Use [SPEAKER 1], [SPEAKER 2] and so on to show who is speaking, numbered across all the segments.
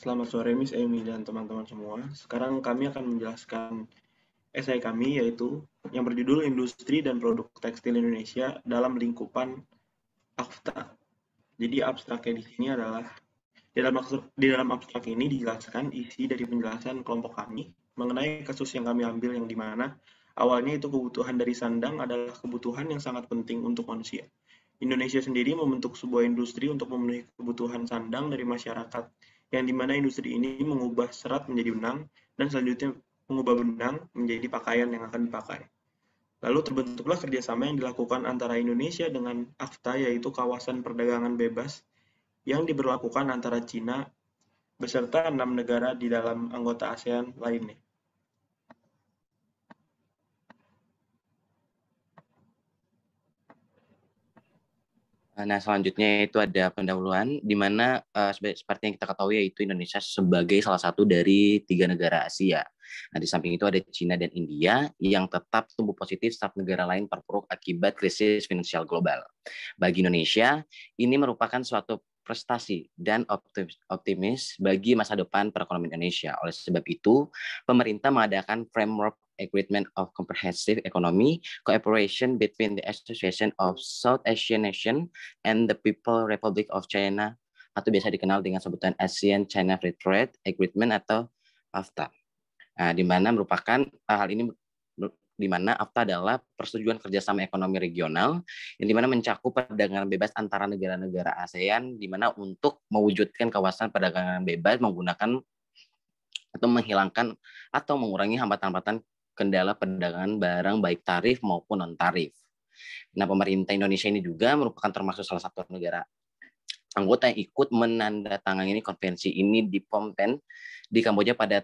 [SPEAKER 1] Selamat sore Miss Amy dan teman-teman semua. Sekarang kami akan menjelaskan esai kami yaitu yang berjudul Industri dan Produk Tekstil Indonesia dalam Lingkupan AFTA. Jadi abstraknya di sini adalah di dalam abstrak ini dijelaskan isi dari penjelasan kelompok kami mengenai kasus yang kami ambil yang dimana awalnya itu kebutuhan dari sandang adalah kebutuhan yang sangat penting untuk manusia. Indonesia sendiri membentuk sebuah industri untuk memenuhi kebutuhan sandang dari masyarakat, yang dimana industri ini mengubah serat menjadi benang, dan selanjutnya mengubah benang menjadi pakaian yang akan dipakai. Lalu terbentuklah kerjasama yang dilakukan antara Indonesia dengan AFTA, yaitu Kawasan Perdagangan Bebas, yang diberlakukan antara Cina beserta 6 negara di dalam anggota ASEAN lainnya.
[SPEAKER 2] Nah, selanjutnya itu ada pendahuluan, di mana seperti yang kita ketahui yaitu Indonesia sebagai salah satu dari 3 negara Asia. Nah, di samping itu ada Cina dan India yang tetap tumbuh positif saat negara lain terpuruk akibat krisis finansial global. Bagi Indonesia, ini merupakan suatu prestasi dan optimis bagi masa depan perekonomian Indonesia. Oleh sebab itu, pemerintah mengadakan framework Agreement of Comprehensive Economy Cooperation between the Association of South Asian Nations and the People Republic of China, atau biasa dikenal dengan sebutan ASEAN-China Free Trade Agreement atau AFTA. Di mana merupakan hal ini di mana AFTA adalah persetujuan kerjasama ekonomi regional yang dimana mencakup perdagangan bebas antara negara-negara ASEAN, di mana untuk mewujudkan kawasan perdagangan bebas menggunakan atau menghilangkan atau mengurangi hambatan-hambatan kendala perdagangan barang baik tarif maupun non-tarif. Nah, pemerintah Indonesia ini juga merupakan termasuk salah satu negara anggota yang ikut menandatangani konvensi ini di Phnom Penh di Kamboja pada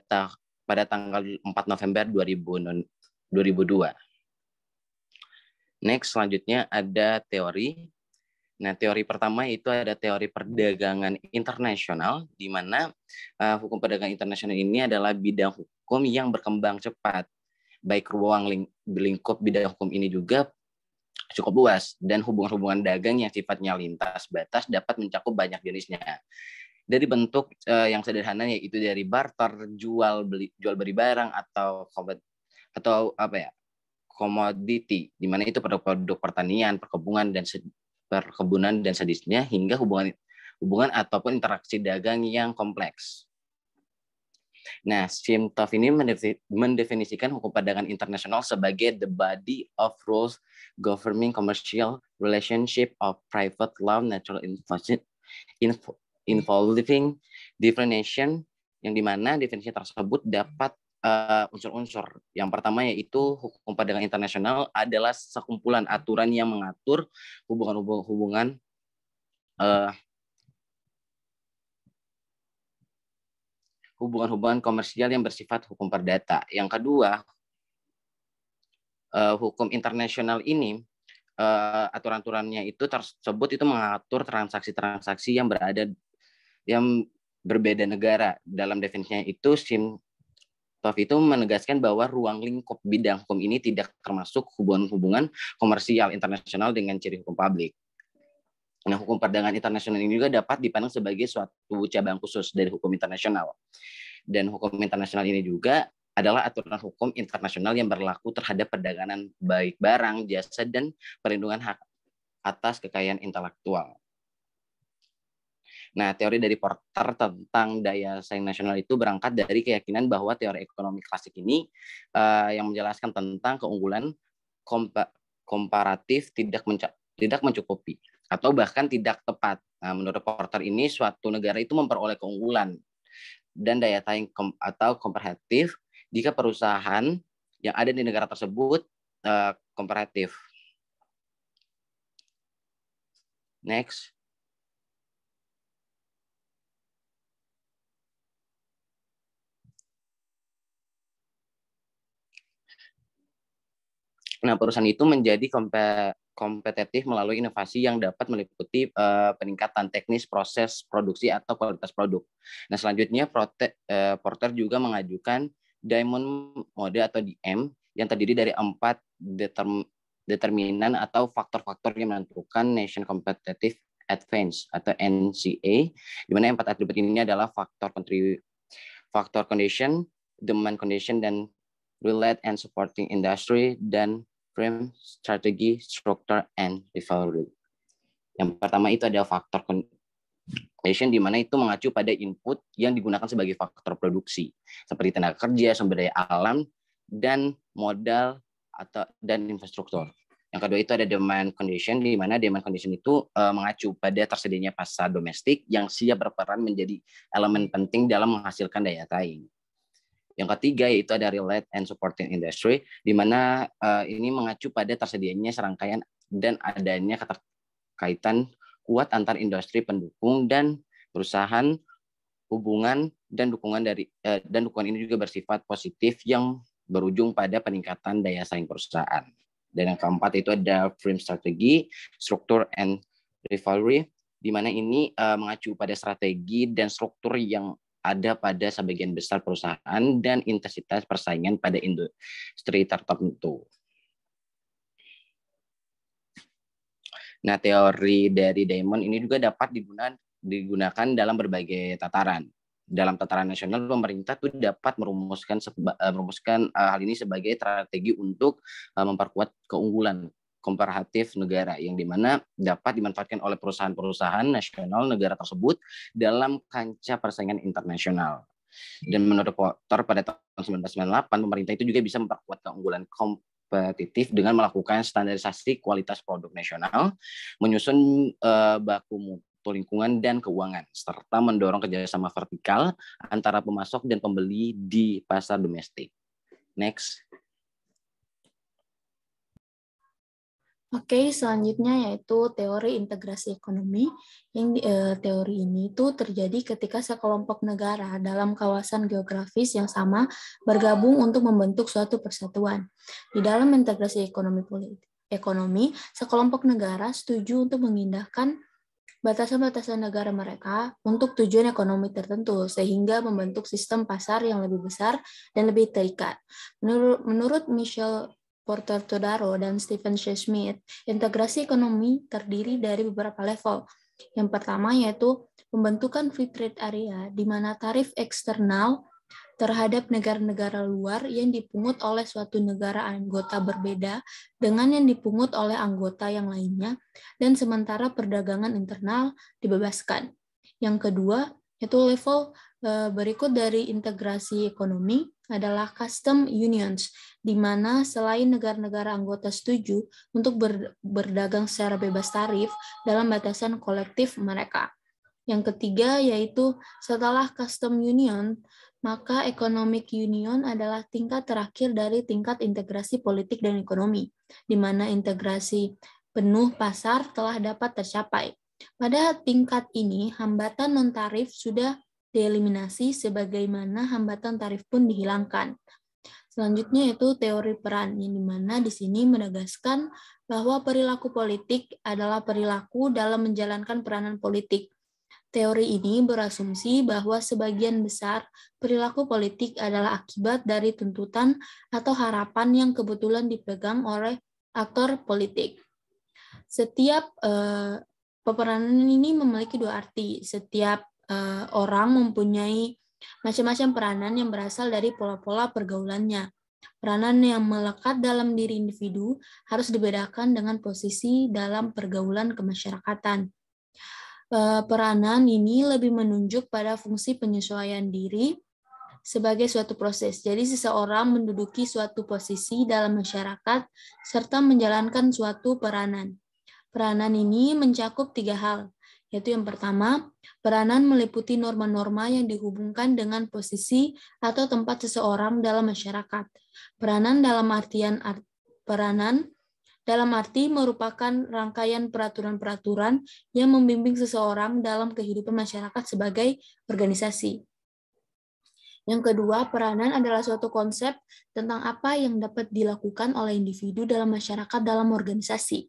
[SPEAKER 2] tanggal 4 November 2002. Next, selanjutnya ada teori. Nah, teori pertama itu ada teori perdagangan internasional, di mana hukum perdagangan internasional ini adalah bidang hukum yang berkembang cepat. Baik ruang lingkup bidang hukum ini juga cukup luas, dan hubungan-hubungan dagang yang sifatnya lintas batas dapat mencakup banyak jenisnya. Dari bentuk yang sederhana yaitu dari barter, jual beli barang atau komoditi, di mana itu produk pertanian, perkebunan dan sejenisnya, hingga hubungan ataupun interaksi dagang yang kompleks. Nah, Simtov ini mendefinisikan hukum perdagangan internasional sebagai the body of rules governing commercial relationship of private law natural involving different nation, yang dimana definisi tersebut dapat unsur-unsur. Yang pertama yaitu hukum perdagangan internasional adalah sekumpulan aturan yang mengatur hubungan-hubungan komersial yang bersifat hukum perdata. Yang kedua, hukum internasional ini aturan-aturannya itu tersebut itu mengatur transaksi-transaksi yang berbeda negara. Dalam definisinya itu Simtov itu menegaskan bahwa ruang lingkup bidang hukum ini tidak termasuk hubungan-hubungan komersial internasional dengan ciri hukum publik. Nah, hukum perdagangan internasional ini juga dapat dipandang sebagai suatu cabang khusus dari hukum internasional. Dan hukum internasional ini juga adalah aturan hukum internasional yang berlaku terhadap perdagangan baik barang, jasa, dan perlindungan hak atas kekayaan intelektual. Nah, teori dari Porter tentang daya saing nasional itu berangkat dari keyakinan bahwa teori ekonomi klasik ini yang menjelaskan tentang keunggulan komparatif tidak mencukupi atau bahkan tidak tepat. Nah, menurut Porter ini suatu negara itu memperoleh keunggulan dan daya saing atau komparatif jika perusahaan yang ada di negara tersebut komparatif. Next. Nah, perusahaan itu menjadi kompetitif melalui inovasi yang dapat meliputi peningkatan teknis, proses produksi, atau kualitas produk. Nah, selanjutnya Porter juga mengajukan Diamond Mode atau DM yang terdiri dari 4 determinan atau faktor-faktor yang menentukan nation competitive Advance atau NCA, di mana 4 atribut ini adalah faktor condition, demand condition, dan relate and supporting industry, dan frame strategi, structure, and rivalry. Yang pertama itu ada faktor condition, di mana itu mengacu pada input yang digunakan sebagai faktor produksi, seperti tenaga kerja, sumber daya alam, dan modal dan infrastruktur. Yang kedua itu ada demand condition, di mana demand condition itu mengacu pada tersedianya pasar domestik yang siap berperan menjadi elemen penting dalam menghasilkan daya saing. Yang ketiga yaitu ada relate and supporting industry, di mana ini mengacu pada tersedianya serangkaian dan adanya keterkaitan kuat antar industri pendukung dan perusahaan, hubungan dan dukungan ini juga bersifat positif yang berujung pada peningkatan daya saing perusahaan. Dan yang keempat itu ada frame strategi, struktur, and rivalry, di mana ini mengacu pada strategi dan struktur yang ada pada sebagian besar perusahaan dan intensitas persaingan pada industri tertentu. Nah, teori dari Diamond ini juga dapat digunakan dalam berbagai tataran. Dalam tataran nasional, pemerintah itu dapat merumuskan hal ini sebagai strategi untuk memperkuat keunggulan komparatif negara, yang dimana dapat dimanfaatkan oleh perusahaan-perusahaan nasional negara tersebut dalam kancah persaingan internasional. Dan menurut Porter pada tahun 1998, pemerintah itu juga bisa memperkuat keunggulan kompetitif dengan melakukan standarisasi kualitas produk nasional, menyusun baku mutu lingkungan dan keuangan, serta mendorong kerjasama vertikal antara pemasok dan pembeli di pasar domestik. Next.
[SPEAKER 3] Oke, selanjutnya yaitu teori integrasi ekonomi. Yang teori ini itu terjadi ketika sekelompok negara dalam kawasan geografis yang sama bergabung untuk membentuk suatu persatuan. Di dalam integrasi ekonomi, sekelompok negara setuju untuk memindahkan batasan-batasan negara mereka untuk tujuan ekonomi tertentu, sehingga membentuk sistem pasar yang lebih besar dan lebih terikat. Menurut Michel Porter-Todaro dan Stephen C. Smith, integrasi ekonomi terdiri dari beberapa level. Yang pertama yaitu pembentukan free trade area, di mana tarif eksternal terhadap negara-negara luar yang dipungut oleh suatu negara anggota berbeda dengan yang dipungut oleh anggota yang lainnya, dan sementara perdagangan internal dibebaskan. Yang kedua, yaitu level berikut dari integrasi ekonomi adalah custom unions, di mana selain negara-negara anggota setuju untuk berdagang secara bebas tarif dalam batasan kolektif mereka. Yang ketiga, yaitu setelah custom union, maka economic union adalah tingkat terakhir dari tingkat integrasi politik dan ekonomi, di mana integrasi penuh pasar telah dapat tercapai. Pada tingkat ini, hambatan non-tarif sudah dieliminasi, sebagaimana hambatan tarif pun dihilangkan. Selanjutnya yaitu teori peran, yang dimana di sini menegaskan bahwa perilaku politik adalah perilaku dalam menjalankan peranan politik. Teori ini berasumsi bahwa sebagian besar perilaku politik adalah akibat dari tuntutan atau harapan yang kebetulan dipegang oleh aktor politik. Setiap peperanan ini memiliki dua arti. Setiap orang mempunyai macam-macam peranan yang berasal dari pola-pola pergaulannya. Peranan yang melekat dalam diri individu harus dibedakan dengan posisi dalam pergaulan kemasyarakatan. Peranan ini lebih menunjuk pada fungsi penyesuaian diri sebagai suatu proses. Jadi seseorang menduduki suatu posisi dalam masyarakat serta menjalankan suatu peranan. Peranan ini mencakup 3 hal, yaitu yang pertama, peranan meliputi norma-norma yang dihubungkan dengan posisi atau tempat seseorang dalam masyarakat. Peranan dalam arti merupakan rangkaian peraturan-peraturan yang membimbing seseorang dalam kehidupan masyarakat sebagai organisasi. Yang kedua, peranan adalah suatu konsep tentang apa yang dapat dilakukan oleh individu dalam masyarakat dalam organisasi.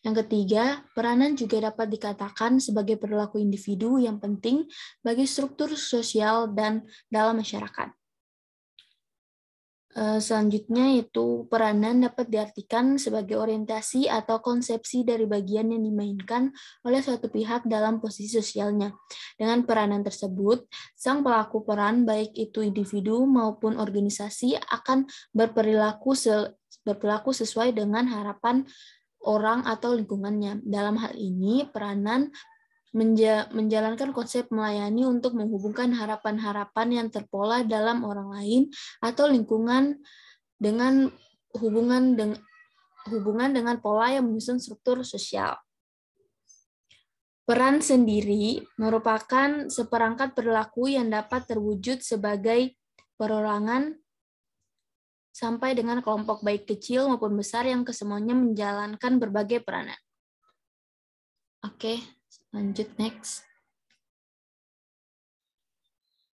[SPEAKER 3] Yang ketiga, peranan juga dapat dikatakan sebagai perilaku individu yang penting bagi struktur sosial dan dalam masyarakat. Selanjutnya yaitu peranan dapat diartikan sebagai orientasi atau konsepsi dari bagian yang dimainkan oleh suatu pihak dalam posisi sosialnya. Dengan peranan tersebut, sang pelaku peran baik itu individu maupun organisasi akan berperilaku sesuai dengan harapan orang atau lingkungannya. Dalam hal ini, peranan menjalankan konsep melayani untuk menghubungkan harapan-harapan yang terpola dalam orang lain atau lingkungan dengan hubungan dengan pola yang menyusun struktur sosial. Peran sendiri merupakan seperangkat perilaku yang dapat terwujud sebagai perorangan sampai dengan kelompok baik kecil maupun besar yang kesemuanya menjalankan berbagai peranan. Oke. Lanjut, next.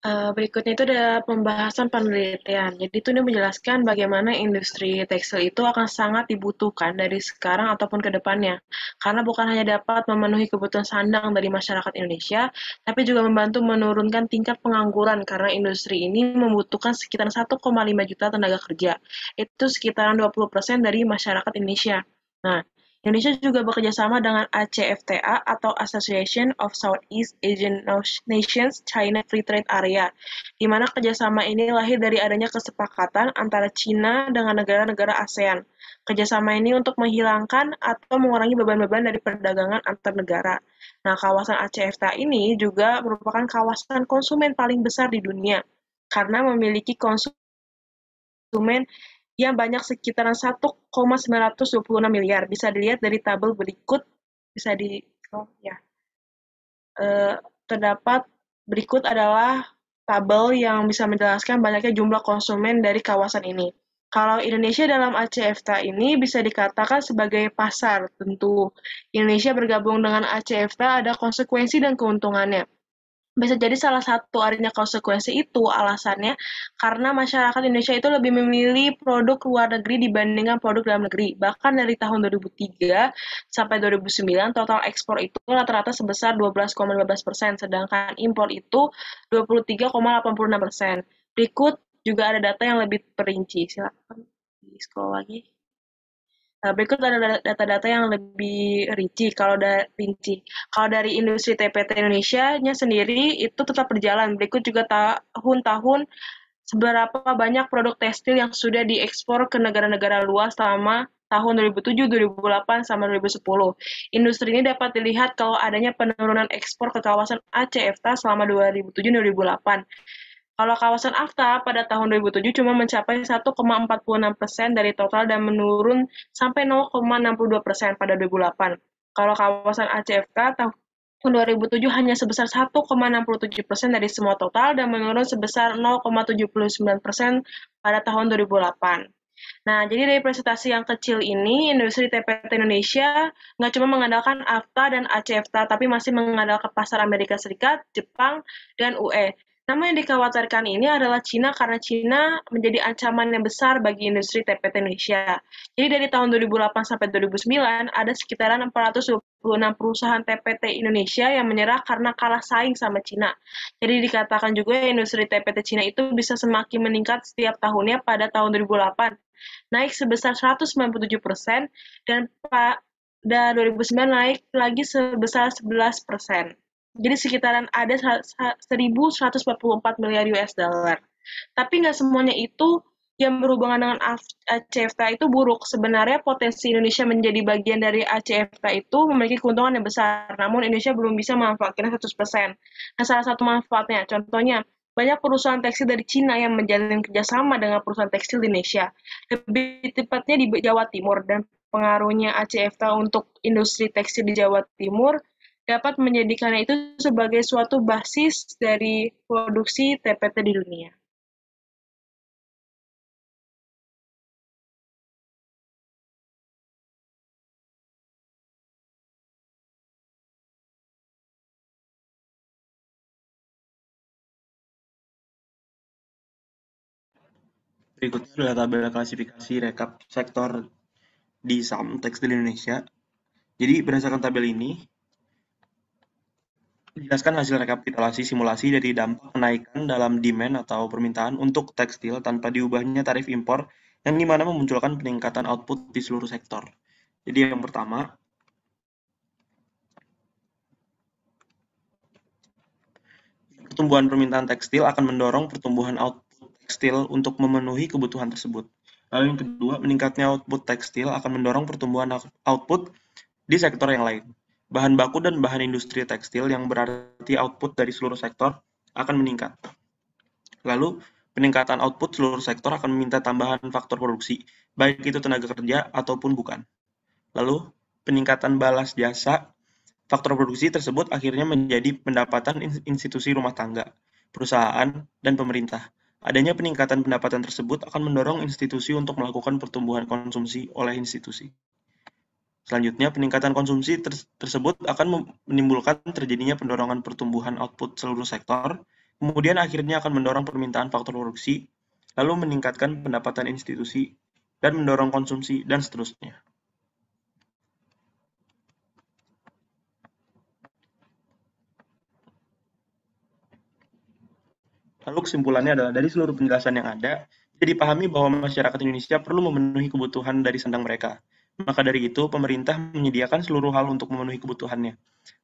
[SPEAKER 4] Berikutnya itu ada pembahasan penelitian. Jadi itu ini menjelaskan bagaimana industri tekstil itu akan sangat dibutuhkan dari sekarang ataupun ke depannya. Karena bukan hanya dapat memenuhi kebutuhan sandang dari masyarakat Indonesia, tapi juga membantu menurunkan tingkat pengangguran karena industri ini membutuhkan sekitar 1,5 juta tenaga kerja. Itu sekitaran 20% dari masyarakat Indonesia. Nah, Indonesia juga bekerja sama dengan ACFTA atau Association of Southeast Asian Nations China Free Trade Area, di mana kerjasama ini lahir dari adanya kesepakatan antara China dengan negara-negara ASEAN. Kerjasama ini untuk menghilangkan atau mengurangi beban-beban dari perdagangan antar negara. Nah, kawasan ACFTA ini juga merupakan kawasan konsumen paling besar di dunia, karena memiliki konsumen yang banyak sekitaran 1,926 miliar. Bisa dilihat dari tabel berikut, terdapat berikut adalah tabel yang bisa menjelaskan banyaknya jumlah konsumen dari kawasan ini. Kalau Indonesia dalam ACFTA ini bisa dikatakan sebagai pasar, tentu. Indonesia bergabung dengan ACFTA ada konsekuensi dan keuntungannya. Bisa jadi salah satu adanya konsekuensi itu alasannya karena masyarakat Indonesia itu lebih memilih produk luar negeri dibandingkan produk dalam negeri. Bahkan dari tahun 2003 sampai 2009 total ekspor itu rata-rata sebesar 12,15%, sedangkan impor itu 23,86%. Berikut juga ada data yang lebih perinci. Silakan di scroll lagi. Nah, berikut ada data-data yang lebih rinci. Kalau dari industri TPT Indonesia-nya sendiri itu tetap berjalan. Berikut juga tahun-tahun seberapa banyak produk tekstil yang sudah diekspor ke negara-negara luar selama tahun 2007, 2008, sama 2010. Industri ini dapat dilihat kalau adanya penurunan ekspor ke kawasan ACFTA selama 2007-2008. Kalau kawasan AFTA pada tahun 2007 cuma mencapai 1,46% dari total dan menurun sampai 0,62% pada 2008. Kalau kawasan ACFTA tahun 2007 hanya sebesar 1,67% dari semua total dan menurun sebesar 0,79% pada tahun 2008. Nah, jadi dari presentasi yang kecil ini, industri TPT Indonesia nggak cuma mengandalkan AFTA dan ACFTA, tapi masih mengandalkan pasar Amerika Serikat, Jepang, dan UE. Namun yang dikhawatirkan ini adalah Cina karena Cina menjadi ancaman yang besar bagi industri TPT Indonesia. Jadi dari tahun 2008 sampai 2009 ada sekitaran 426 perusahaan TPT Indonesia yang menyerah karena kalah saing sama Cina. Jadi dikatakan juga industri TPT Cina itu bisa semakin meningkat setiap tahunnya pada tahun 2008, naik sebesar 197% dan pada 2009 naik lagi sebesar 11%. Jadi sekitaran ada 1.144 miliar US dollar. Tapi nggak semuanya itu yang berhubungan dengan ACFTA itu buruk. Sebenarnya potensi Indonesia menjadi bagian dari ACFTA itu memiliki keuntungan yang besar, namun Indonesia belum bisa memanfaatkannya 100%. Nah, salah satu manfaatnya, contohnya, banyak perusahaan tekstil dari Cina yang menjalin kerjasama dengan perusahaan tekstil di Indonesia. Lebih tepatnya di Jawa Timur, dan pengaruhnya ACFTA untuk industri tekstil di Jawa Timur dapat menjadikannya itu sebagai suatu basis dari produksi TPT di dunia.
[SPEAKER 1] Berikutnya adalah tabel klasifikasi rekap sektor di saham tekstil Indonesia. Jadi berdasarkan tabel ini, menjelaskan hasil rekapitulasi simulasi dari dampak kenaikan dalam demand atau permintaan untuk tekstil tanpa diubahnya tarif impor yang dimana memunculkan peningkatan output di seluruh sektor. Jadi yang pertama, pertumbuhan permintaan tekstil akan mendorong pertumbuhan output tekstil untuk memenuhi kebutuhan tersebut. Lalu yang kedua, meningkatnya output tekstil akan mendorong pertumbuhan output di sektor yang lain. Bahan baku dan bahan industri tekstil yang berarti output dari seluruh sektor akan meningkat. Lalu, peningkatan output seluruh sektor akan meminta tambahan faktor produksi, baik itu tenaga kerja ataupun bukan. Lalu, peningkatan balas jasa faktor produksi tersebut akhirnya menjadi pendapatan institusi rumah tangga, perusahaan, dan pemerintah. Adanya peningkatan pendapatan tersebut akan mendorong institusi untuk melakukan pertumbuhan konsumsi oleh institusi. Selanjutnya, peningkatan konsumsi tersebut akan menimbulkan terjadinya pendorongan pertumbuhan output seluruh sektor, kemudian akhirnya akan mendorong permintaan faktor produksi, lalu meningkatkan pendapatan institusi, dan mendorong konsumsi, dan seterusnya. Lalu kesimpulannya adalah dari seluruh penjelasan yang ada, bisa dipahami bahwa masyarakat Indonesia perlu memenuhi kebutuhan dari sandang mereka. Maka dari itu, pemerintah menyediakan seluruh hal untuk memenuhi kebutuhannya.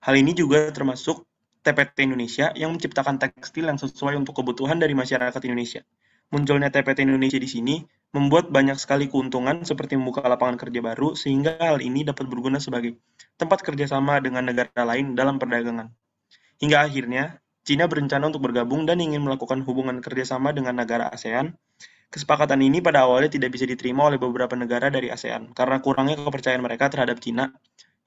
[SPEAKER 1] Hal ini juga termasuk TPT Indonesia yang menciptakan tekstil yang sesuai untuk kebutuhan dari masyarakat Indonesia. Munculnya TPT Indonesia di sini membuat banyak sekali keuntungan seperti membuka lapangan kerja baru, sehingga hal ini dapat berguna sebagai tempat kerjasama dengan negara lain dalam perdagangan. Hingga akhirnya, Cina berencana untuk bergabung dan ingin melakukan hubungan kerjasama dengan negara ASEAN. Kesepakatan ini pada awalnya tidak bisa diterima oleh beberapa negara dari ASEAN karena kurangnya kepercayaan mereka terhadap Cina,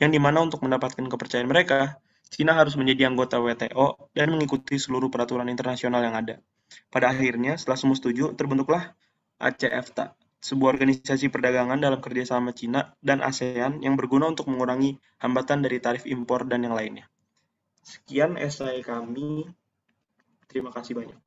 [SPEAKER 1] yang dimana untuk mendapatkan kepercayaan mereka, Cina harus menjadi anggota WTO dan mengikuti seluruh peraturan internasional yang ada. Pada akhirnya, setelah semua setuju, terbentuklah ACEFTA, sebuah organisasi perdagangan dalam kerjasama Cina dan ASEAN yang berguna untuk mengurangi hambatan dari tarif impor dan yang lainnya. Sekian esai kami. Terima kasih banyak.